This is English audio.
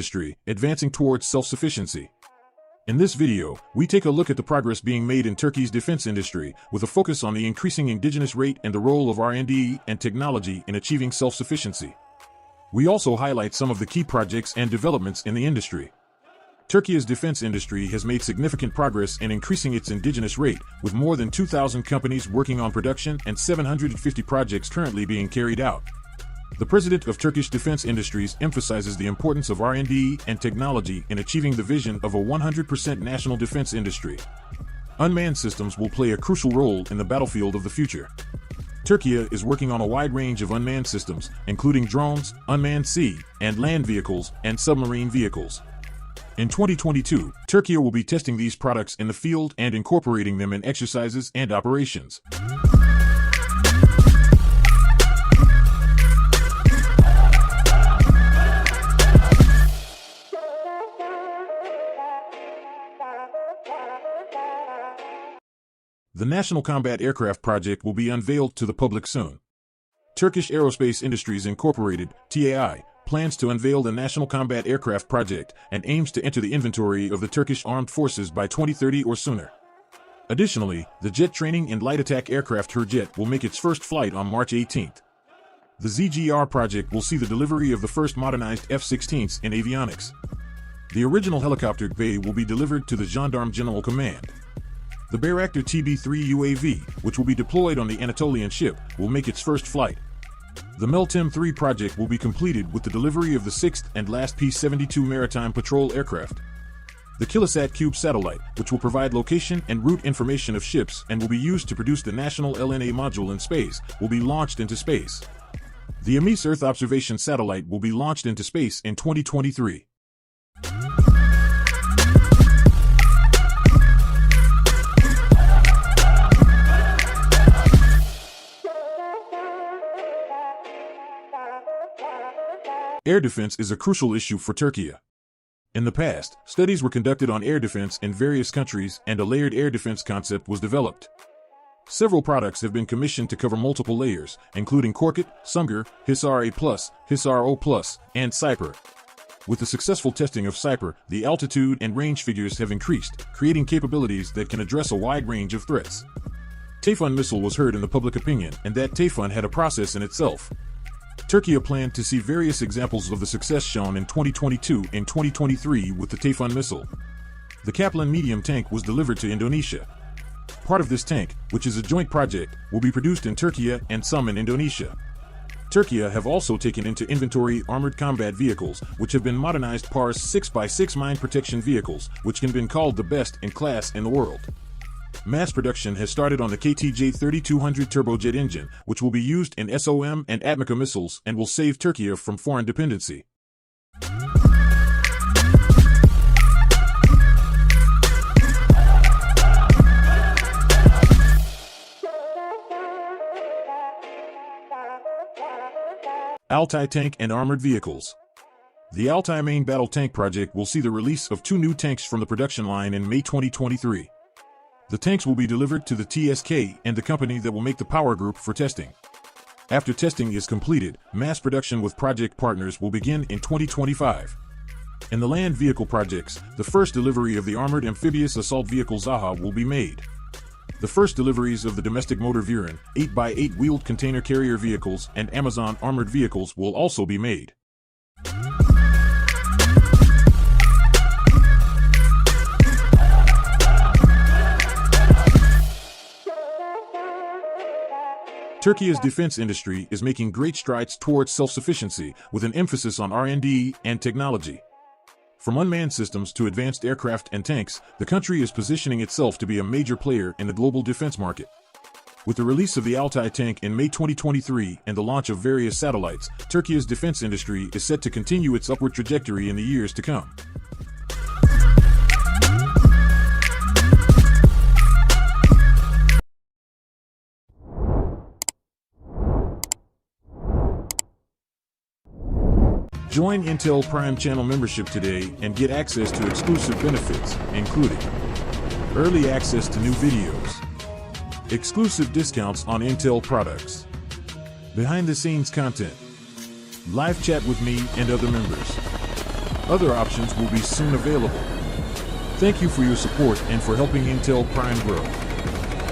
industry, advancing towards self-sufficiency. In this video, we take a look at the progress being made in Turkey's defense industry, with a focus on the increasing indigenous rate and the role of R&D and technology in achieving self-sufficiency. We also highlight some of the key projects and developments in the industry. Turkey's defense industry has made significant progress in increasing its indigenous rate, with more than 2,000 companies working on production and 750 projects currently being carried out. The president of Turkish Defense Industries emphasizes the importance of R&D and technology in achieving the vision of a 100% national defense industry. Unmanned systems will play a crucial role in the battlefield of the future. Turkey is working on a wide range of unmanned systems, including drones, unmanned sea and land vehicles, and submarine vehicles. In 2022, Turkey will be testing these products in the field and incorporating them in exercises and operations. The National Combat Aircraft Project will be unveiled to the public soon. Turkish Aerospace Industries Incorporated, TAI, plans to unveil the National Combat Aircraft Project and aims to enter the inventory of the Turkish Armed Forces by 2030 or sooner. Additionally, the Jet Training and Light Attack Aircraft Hürjet will make its first flight on March 18th. The ZGR project will see the delivery of the first modernized F-16s in avionics. The original helicopter bay will be delivered to the Gendarme General Command. The Bayraktar TB3 UAV, which will be deployed on the Anatolian ship, will make its first flight. The Meltem-3 project will be completed with the delivery of the sixth and last P-72 maritime patrol aircraft. The Kilosat Cube satellite, which will provide location and route information of ships and will be used to produce the national LNA module in space, will be launched into space. The EMIS Earth observation satellite will be launched into space in 2023. Air defense is a crucial issue for Turkey. In the past, studies were conducted on air defense in various countries and a layered air defense concept was developed. Several products have been commissioned to cover multiple layers, including Korkut, Sungur, Hisar A+, Hisar O+, and Cyper. With the successful testing of Cyper, the altitude and range figures have increased, creating capabilities that can address a wide range of threats. Typhoon missile was heard in the public opinion, and that Typhoon had a process in itself. Turkey planned to see various examples of the success shown in 2022 and 2023 with the Typhoon missile. The Kaplan medium tank was delivered to Indonesia. Part of this tank, which is a joint project, will be produced in Turkey and some in Indonesia. Turkey have also taken into inventory armored combat vehicles, which have been modernized Pars 6x6 mine protection vehicles, which can be called the best in class in the world. Mass production has started on the KTJ 3200 turbojet engine, which will be used in SOM and Atmaca missiles and will save Turkey from foreign dependency. Altai Tank and Armored Vehicles. The Altai Main Battle Tank project will see the release of 2 new tanks from the production line in May 2023. The tanks will be delivered to the TSK and the company that will make the power group for testing. After testing is completed, mass production with project partners will begin in 2025. In the land vehicle projects, the first delivery of the armored amphibious assault vehicle Zaha will be made. The first deliveries of the domestic motor Viren, 8x8 wheeled container carrier vehicles and Amazon armored vehicles will also be made. Turkey's defense industry is making great strides towards self-sufficiency, with an emphasis on R&D and technology. From unmanned systems to advanced aircraft and tanks, the country is positioning itself to be a major player in the global defense market. With the release of the Altai tank in May 2023 and the launch of various satellites, Turkey's defense industry is set to continue its upward trajectory in the years to come. Join Intel Prime channel membership today and get access to exclusive benefits, including early access to new videos, exclusive discounts on Intel products, behind-the-scenes content, live chat with me and other members, Other options will be soon available. Thank you for your support and for helping Intel Prime grow.